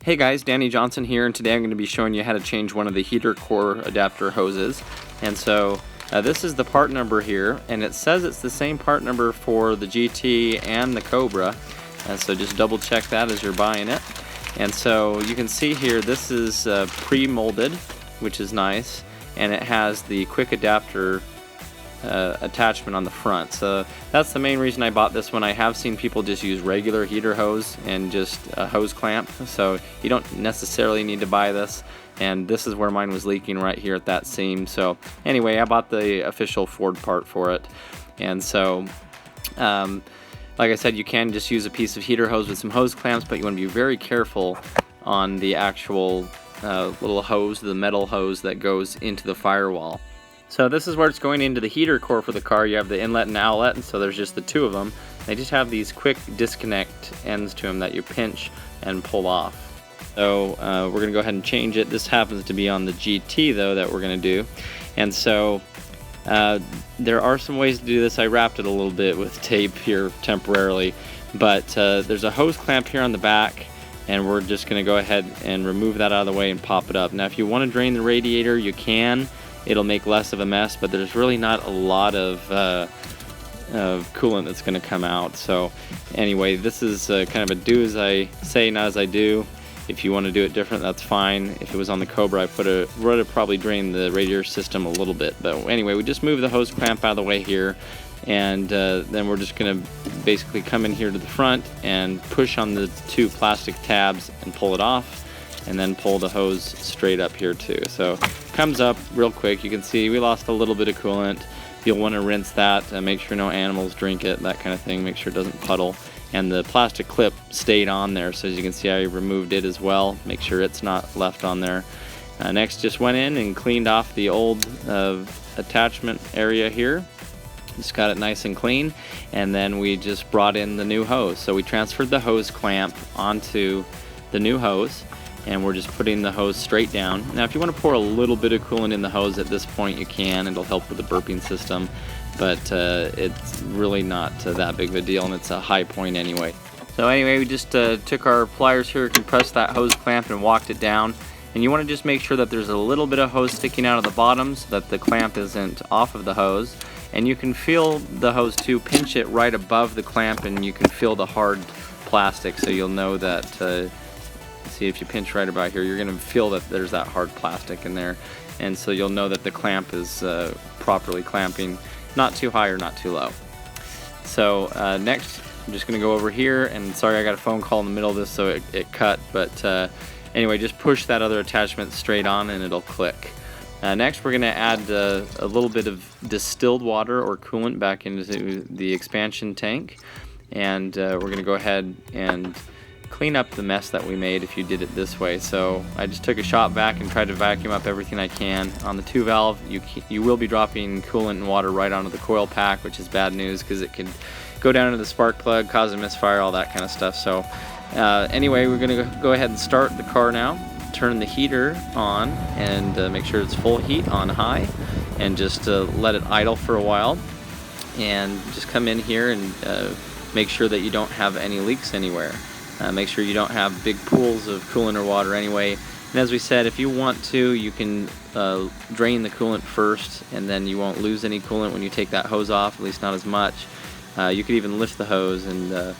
Hey guys, Danny Johnson here, and today I'm going to be showing you how to change one of the heater core adapter hoses. And so this is the part number here, and it says it's the same part number for the GT and the Cobra, and so just double check that as you're buying it. And so you can see here this is pre-molded, which is nice, and it has the quick adapter attachment on the front. So that's the main reason I bought this one. I have seen people just use regular heater hose and just a hose clamp, so you don't necessarily need to buy this, and this is where mine was leaking, right here at that seam. So anyway, I bought the official Ford part for it. And so like I said, you can just use a piece of heater hose with some hose clamps, but you want to be very careful on the actual little hose, the metal hose that goes into the firewall. So this is where it's going into the heater core for the car. You have the inlet and outlet, and so there's just the two of them. They just have these quick disconnect ends to them that you pinch and pull off. So we're going to go ahead and change it. This happens to be on the GT though that we're going to do. And so there are some ways to do this. I wrapped it a little bit with tape here temporarily, but there's a hose clamp here on the back, and we're just going to go ahead and remove that out of the way and pop it up. Now if you want to drain the radiator, you can. It'll make less of a mess, but there's really not a lot of coolant that's going to come out. So anyway, this is kind of a do as I say, not as I do. If you want to do it different, that's fine. If it was on the Cobra, I would have probably drained the radiator system a little bit. But anyway, we just move the hose clamp out of the way here, and then we're just going to basically come in here to the front and push on the two plastic tabs and pull it off, and then pull the hose straight up here too. So it comes up real quick. You can see we lost a little bit of coolant. You'll want to rinse that, make sure no animals drink it, that kind of thing, make sure it doesn't puddle. And the plastic clip stayed on there, so as you can see I removed it as well, make sure it's not left on there. Next, just went in and cleaned off the old attachment area here. Just got it nice and clean, and then we just brought in the new hose. So we transferred the hose clamp onto the new hose, and we're just putting the hose straight down. Now if you want to pour a little bit of coolant in the hose at this point, you can. It'll help with the burping system, but it's really not that big of a deal, and it's a high point anyway. So anyway, we just took our pliers here, compressed that hose clamp and walked it down, and you want to just make sure that there's a little bit of hose sticking out of the bottom so that the clamp isn't off of the hose. And you can feel the hose too, pinch it right above the clamp, and you can feel the hard plastic, so you'll know that see, if you pinch right about here, you're going to feel that there's that hard plastic in there, and so you'll know that the clamp is properly clamping, not too high or not too low. So next I'm just going to go over here, and sorry I got a phone call in the middle of this, so it cut, but anyway, just push that other attachment straight on and it'll click. Next we're going to add a little bit of distilled water or coolant back into the expansion tank, and we're going to go ahead and clean up the mess that we made if you did it this way. So I just took a shop vac and tried to vacuum up everything I can. On the 2-valve, you will be dropping coolant and water right onto the coil pack, which is bad news because it could go down into the spark plug, cause a misfire, all that kind of stuff. So anyway, we're going to go ahead and start the car now. Turn the heater on and make sure it's full heat on high, and just let it idle for a while, and just come in here and make sure that you don't have any leaks anywhere. Make sure you don't have big pools of coolant or water anyway. And as we said, if you want to, you can drain the coolant first, and then you won't lose any coolant when you take that hose off, at least not as much. You could even lift the hose and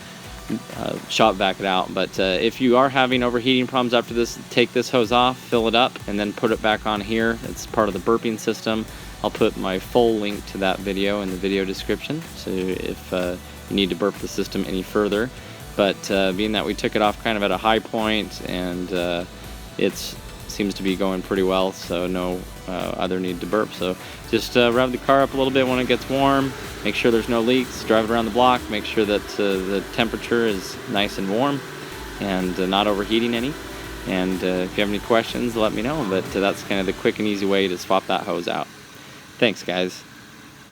shop vac it out. But if you are having overheating problems after this, take this hose off, fill it up, and then put it back on here. It's part of the burping system. I'll put my full link to that video in the video description, so if you need to burp the system any further. But being that we took it off kind of at a high point, and it seems to be going pretty well, so no other need to burp. So just rev the car up a little bit when it gets warm, make sure there's no leaks, drive it around the block, make sure that the temperature is nice and warm and not overheating any. And if you have any questions, let me know, but that's kind of the quick and easy way to swap that hose out. Thanks guys.